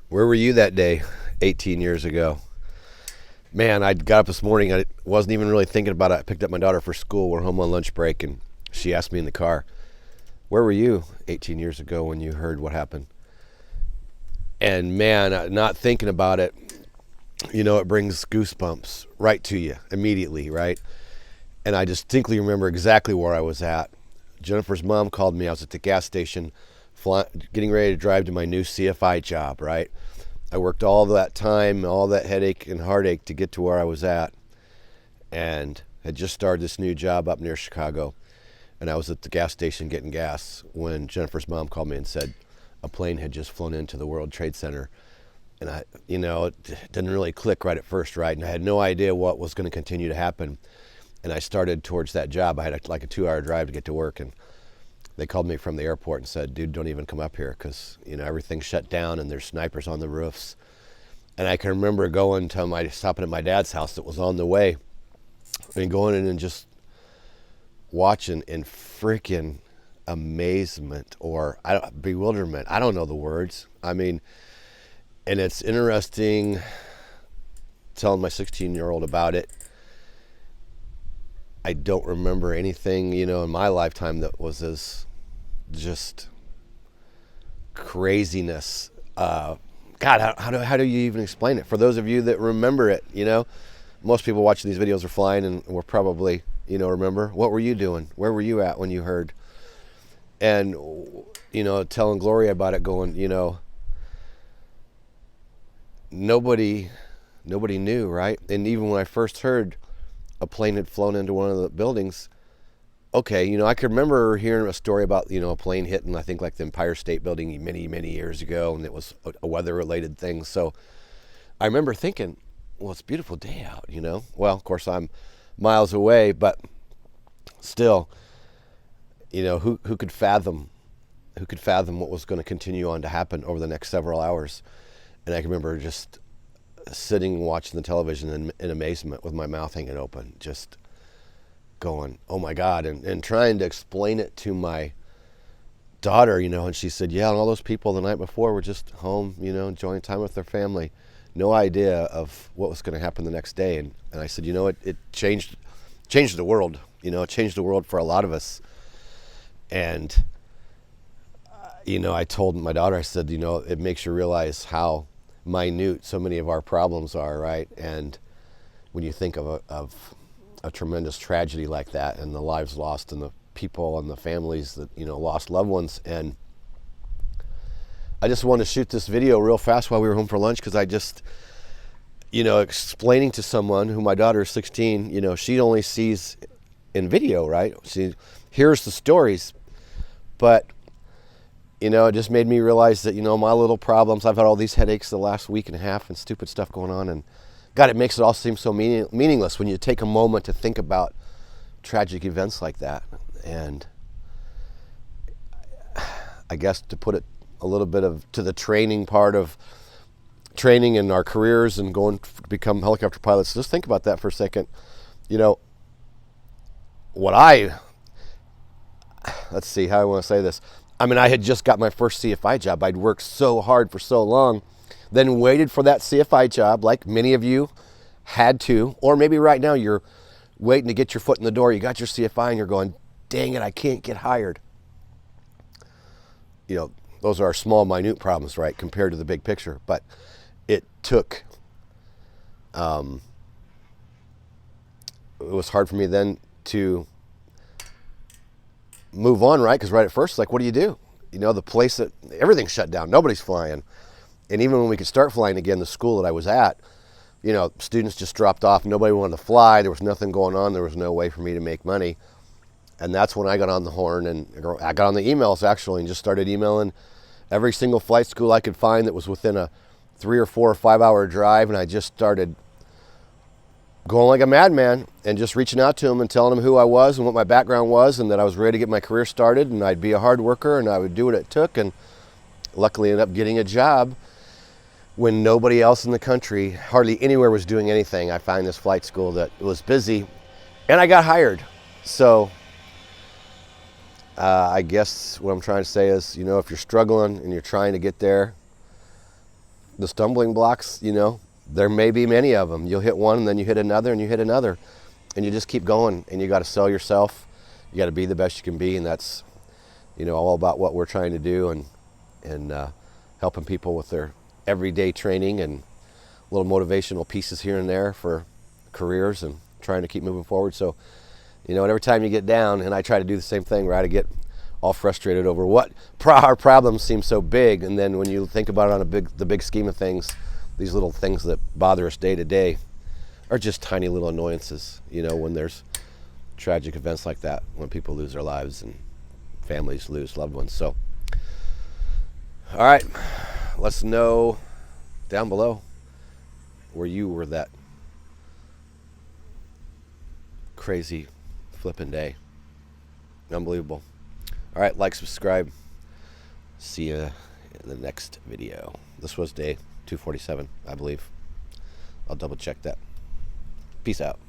Where were you that day 18 years ago? Man, I got up this morning. I wasn't even really thinking about it. I picked up my daughter for school. We're home on lunch break, and she asked me in the car, where were you 18 years ago when you heard what happened? And man, not thinking about it, it brings goosebumps right to you immediately, right? And I distinctly remember exactly where I was at. Jennifer's mom called me. I was at the gas station getting ready to drive to my new CFI job, right? I worked all that time, all that headache and heartache to get to where I was at, and had just started this new job up near Chicago. And I was at the gas station getting gas when Jennifer's mom called me and said a plane had just flown into the World Trade Center. And it didn't really click right at first, right? And I had no idea what was going to continue to happen. And I started towards that job. I had like a 2-hour drive to get to work, and they called me from the airport and said, dude, don't even come up here because, everything's shut down and there's snipers on the roofs. And I can remember stopping at my dad's house that was on the way and going in and just watching in freaking amazement or bewilderment. I don't know the words. And it's interesting telling my 16-year-old about it. I don't remember anything, in my lifetime that was as just craziness. God, how do you even explain it? For those of you that remember it, most people watching these videos are flying and we're probably, remember. What were you doing? Where were you at when you heard? And, telling Gloria about it going, nobody knew, right? And even when I first heard a plane had flown into one of the buildings, okay, I could remember hearing a story about, a plane hitting, I think, like the Empire State Building many, many years ago, and it was a weather-related thing. So I remember thinking, well, it's a beautiful day out, Well, of course, I'm miles away, but still, who could fathom what was going to continue on to happen over the next several hours? And I can remember just sitting watching the television in amazement with my mouth hanging open, just going, oh my God, and trying to explain it to my daughter, and she said, yeah, and all those people the night before were just home, enjoying time with their family. No idea of what was going to happen the next day. And I said, it changed the world, it changed the world for a lot of us. And, I told my daughter, I said, it makes you realize how minute so many of our problems are, right? And when you think of a tremendous tragedy like that and the lives lost and the people and the families that lost loved ones. And I just wanted to shoot this video real fast while we were home for lunch because I just explaining to someone who my daughter is 16, she only sees in video, right? She hears the stories, but it just made me realize that, my little problems, I've had all these headaches the last week and a half and stupid stuff going on. And God, it makes it all seem so meaningless when you take a moment to think about tragic events like that. And I guess to put it a little bit to the training part of training in our careers and going to become helicopter pilots, just think about that for a second. Let's see how I want to say this. I had just got my first CFI job. I'd worked so hard for so long, then waited for that CFI job like many of you had to, or maybe right now you're waiting to get your foot in the door. You got your CFI and you're going, dang it, I can't get hired. Those are small, minute problems, right, compared to the big picture. But it took, it was hard for me then to move on, right? Because right at first, like, what do you do? The place that everything's shut down, nobody's flying. And even when we could start flying again, the school that I was at, students just dropped off. Nobody wanted to fly. There was nothing going on. There was no way for me to make money. And that's when I got on the horn and I got on the emails actually and just started emailing every single flight school I could find that was within a 3 or 4 or 5 hour drive. And I just started going like a madman and just reaching out to them and telling them who I was and what my background was and that I was ready to get my career started and I'd be a hard worker and I would do what it took. And luckily ended up getting a job when nobody else in the country, hardly anywhere, was doing anything. I found this flight school that was busy and I got hired. So I guess what I'm trying to say is, if you're struggling and you're trying to get there, the stumbling blocks, there may be many of them. You'll hit one and then you hit another and you hit another. And you just keep going, and you got to sell yourself. You got to be the best you can be, and that's, all about what we're trying to do, and helping people with their everyday training and little motivational pieces here and there for careers and trying to keep moving forward. So, every time you get down, and I try to do the same thing, right? I get all frustrated over what our problems seem so big, and then when you think about it on the big scheme of things, these little things that bother us day to day are just tiny little annoyances, when there's tragic events like that, when people lose their lives and families lose loved ones. So, all right, let's know down below where you were that crazy flipping day. Unbelievable. All right, like, subscribe. See you in the next video. This was day 247, I believe. I'll double check that. Peace out.